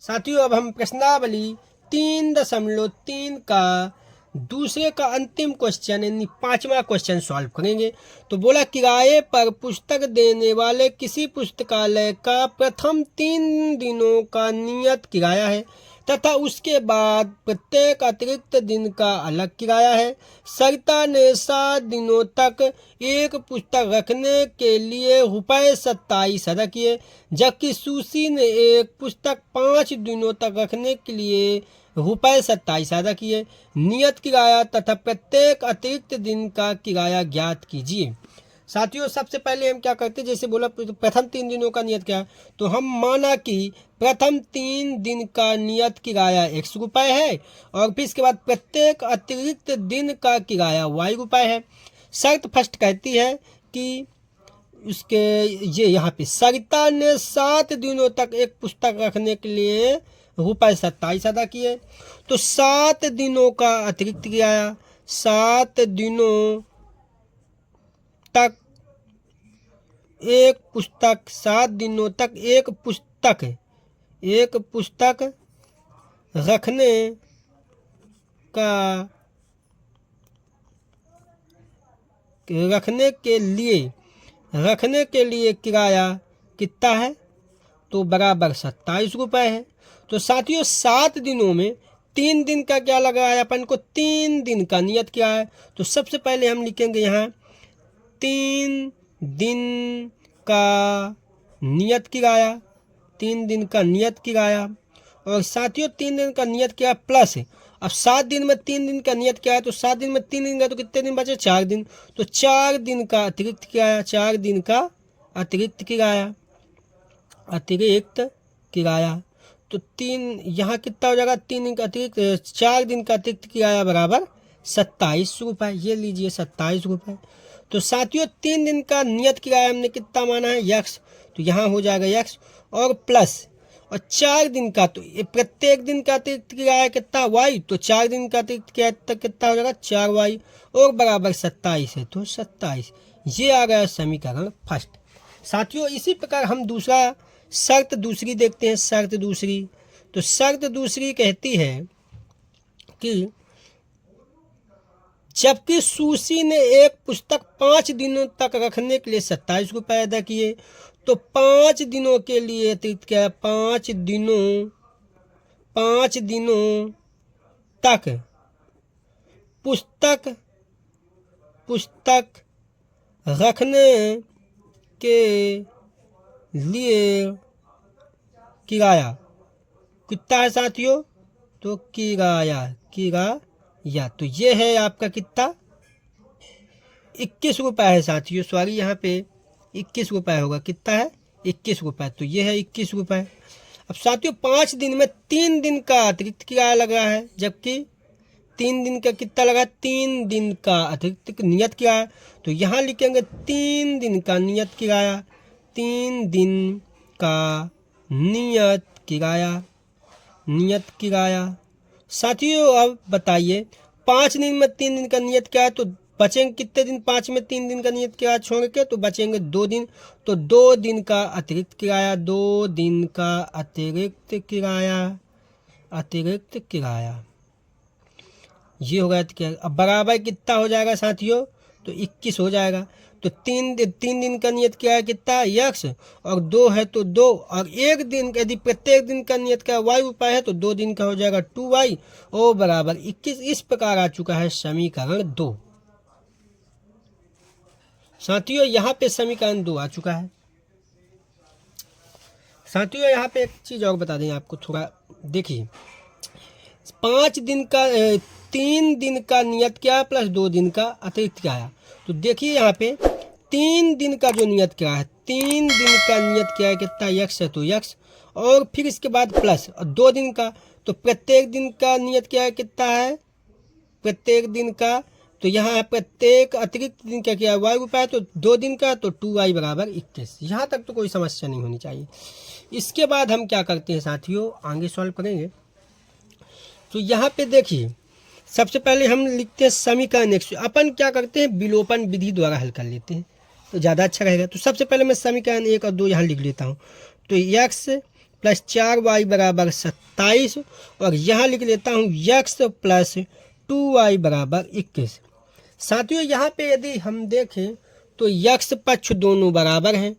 साथियों अब हम प्रश्नावली 3.3 का दूसरे का अंतिम क्वेश्चन यानी 5वां क्वेश्चन सॉल्व करेंगे। तो बोला किराए पर पुस्तक देने वाले किसी पुस्तकालय का प्रथम 3 दिनों का नियत किराया है तथा उसके बाद प्रत्येक अतिरिक्त दिन का अलग किराया है। सरिता ने 7 दिनों तक एक पुस्तक रखने के लिए ₹27 अदा किए, जबकि सुशी ने एक पुस्तक 5 दिनों तक रखने के लिए ₹27 अदा किए। नियत किराया तथा प्रत्येक अतिरिक्त दिन का किराया ज्ञात कीजिए। साथियों सबसे पहले हम क्या करते हैं, जैसे बोला प्रथम 3 दिनों का नियत क्या है, तो हम माना कि प्रथम 3 दिन का नियत किराया ₹100 है और फिर इसके बाद प्रत्येक अतिरिक्त दिन का किराया ₹Y है। शर्त फर्स्ट कहती है कि उसके ये यहाँ पे सरिता ने 7 दिनों तक एक पुस्तक रखने के लिए ₹27 अदा किए। तो 7 दिनों का अतिरिक्त किराया 7 दिनों तक एक पुस्तक 7 दिनों तक एक पुस्तक रखने के लिए किराया कितना है, तो बराबर ₹27 है। तो साथियों 7 दिनों में 3 दिन का क्या लगा है, अपन को 3 दिन का नियत क्या है। तो सबसे पहले हम लिखेंगे यहाँ 3 दिन का नियत किराया, 3 दिन का नियत किराया। और साथियों 3 दिन का नियत क्या प्लस है। अब 7 दिन में 3 दिन का नियत क्या है, तो 7 दिन में 3 दिन का तो कितने दिन बचे, 4 दिन। तो 4 दिन का अतिरिक्त किराया, 4 दिन का अतिरिक्त किराया। तो 3 यहाँ कितना हो जाएगा, 3 दिन का अतिरिक्त 4 दिन का अतिरिक्त किराया बराबर ₹27। ये लीजिए ₹27। तो साथियों 3 दिन का नियत किराया हमने कितना माना है, X, तो यहाँ हो जाएगा X और प्लस और 4 दिन का, तो प्रत्येक दिन का अतिरिक्त किराया कितना Y, तो 4 दिन का अतिरिक्त किराया कितना हो जाएगा 4Y और बराबर 27 है, तो 27। ये आ गया समीकरण फर्स्ट। साथियों इसी प्रकार हम शर्त दूसरी देखते हैं। तो शर्त दूसरी कहती है कि जबकि सुशी ने एक पुस्तक 5 दिनों तक रखने के लिए ₹27 अदा किए, तो 5 दिनों के लिए अतिरिक्त क्या है, 5 दिनों तक पुस्तक रखने के लिए किराया कितना है साथियों, तो किराया तो ये है आपका कितना ₹21 है साथियों। सॉरी यहाँ पे ₹21 होगा, कितना है ₹21, तो ये है ₹21। अब साथियों 5 दिन में 3 दिन का अतिरिक्त किराया लगा है, जबकि 3 दिन का कितना लगा, 3 दिन का अतिरिक्त नियत किराया। तो यहाँ लिखेंगे 3 दिन का नियत किराया, 3 दिन का नियत किराया। साथियों अब बताइए 5 दिन में 3 दिन का नियत क्या है, तो बचेंगे कितने दिन, 5 में 3 दिन का नियत किराया छोड़ के, तो बचेंगे 2 दिन। तो 2 दिन का अतिरिक्त किराया, 2 दिन का अतिरिक्त किराया ये हो गया। तो अब बराबर कितना हो जाएगा साथियों, तो 21 हो जाएगा। तो 3 दिन का नियत क्या है कितना, X और 2 है तो 2 और 1 दिन, यदि प्रत्येक दिन का नियत क्या ₹Y है तो 2 दिन का हो जाएगा 2Y और बराबर 21। इस प्रकार आ चुका है समीकरण 2। साथियों यहाँ पे समीकरण 2 आ चुका है। साथियों यहाँ पे एक चीज और बता दें आपको, थोड़ा देखिए 3 दिन का नियत क्या प्लस 2 दिन का अतिरिक्त क्या है। तो देखिए यहाँ पे 3 दिन का जो नियत क्या है, 3 दिन का नियत क्या है कितना, X है तो X और फिर इसके बाद प्लस और 2 दिन का, तो प्रत्येक दिन का नियत क्या है कितना है, प्रत्येक दिन का, तो यहाँ है प्रत्येक अतिरिक्त दिन का क्या है ₹Y है, तो 2 दिन का, तो 2Y बराबर 21। यहाँ तक तो कोई समस्या नहीं होनी चाहिए। इसके बाद हम क्या करते हैं साथियों, आगे सॉल्व करेंगे। तो यहाँ पे देखिए सबसे पहले हम लिखते हैं समीकरण 1। अपन क्या करते हैं, विलोपन विधि द्वारा हल कर लेते हैं तो ज़्यादा अच्छा रहेगा। तो सबसे पहले मैं समीकरण 1 और 2 यहाँ लिख लेता हूँ। तो X प्लस 4y बराबर 27 और यहाँ लिख लेता हूँ x प्लस 2y बराबर 21। साथियों यहाँ पे यदि हम देखें तो x पक्ष दोनों बराबर हैं,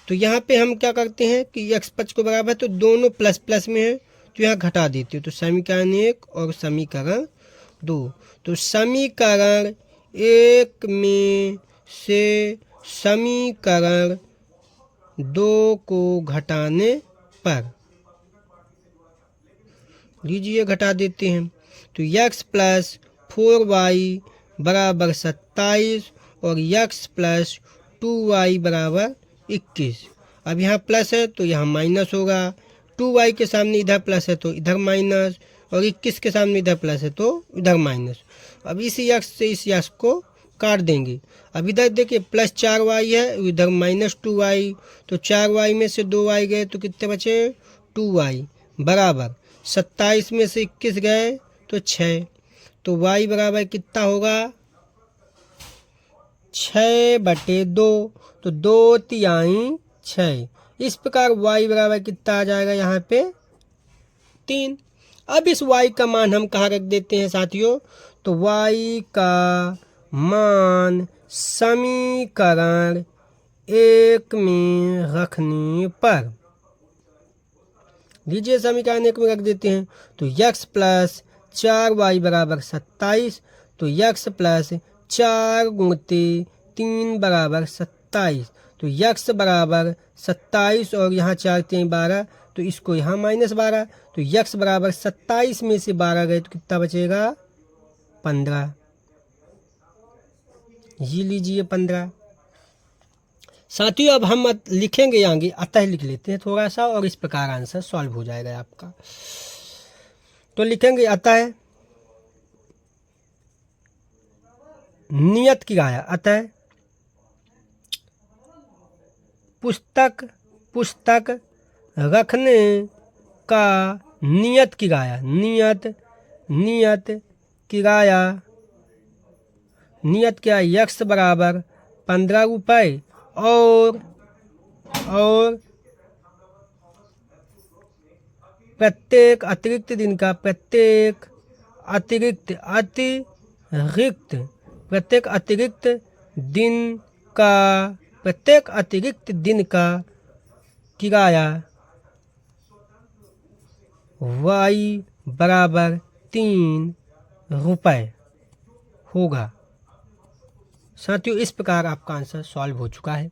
तो यहाँ पे हम क्या करते हैं कि x पक्ष को बराबर है तो दोनों प्लस प्लस में है, तो यहाँ घटा देते हो। तो समीकरण 1 और समीकरण 2, तो समीकरण 1 में से समीकरण 2 को घटाने पर लीजिए घटा देते हैं, तो x प्लस 4y बराबर 27 और x प्लस 2y बराबर 21। अब यहाँ प्लस है तो यहाँ माइनस होगा, 2y के सामने इधर प्लस है तो इधर माइनस, और 21 के सामने इधर प्लस है तो इधर माइनस। अब इस x से इस x को काट देंगे। अब इधर देखिए प्लस 4y है, इधर माइनस 2y, तो 4y में से 2y गए तो कितने बचे 2y बराबर 27 में से 21 गए तो 6, तो y बराबर कितना होगा 6/2, तो 2 तिहाई 6। इस प्रकार y बराबर कितना आ जाएगा यहाँ पे 3। अब इस y का मान हम कहाँ रख देते हैं साथियों, तो y का मान समीकरण 1 में रखने पर लीजिए समीकरण 1 में रख देते हैं, तो x प्लस 4y बराबर 27, तो x प्लस 4 गुणित 3 बराबर 27, तो x बराबर 27 और यहाँ 4 3 12, तो इसको यहाँ माइनस 12, तो x बराबर 27 में से 12 गए तो कितना बचेगा 15। ये लीजिए 15। साथियों अब हम लिखेंगे आगे, अतः लिख लेते हैं थोड़ा सा और इस प्रकार आंसर सॉल्व हो जाएगा आपका। तो लिखेंगे अतः नियत किराया, अतः पुस्तक रखने का नियत किराया, नियत क्या x बराबर 15 रुपये और प्रत्येक अतिरिक्त दिन का किराया y बराबर 3 रुपये होगा। साथियों इस प्रकार आपका आंसर सॉल्व हो चुका है।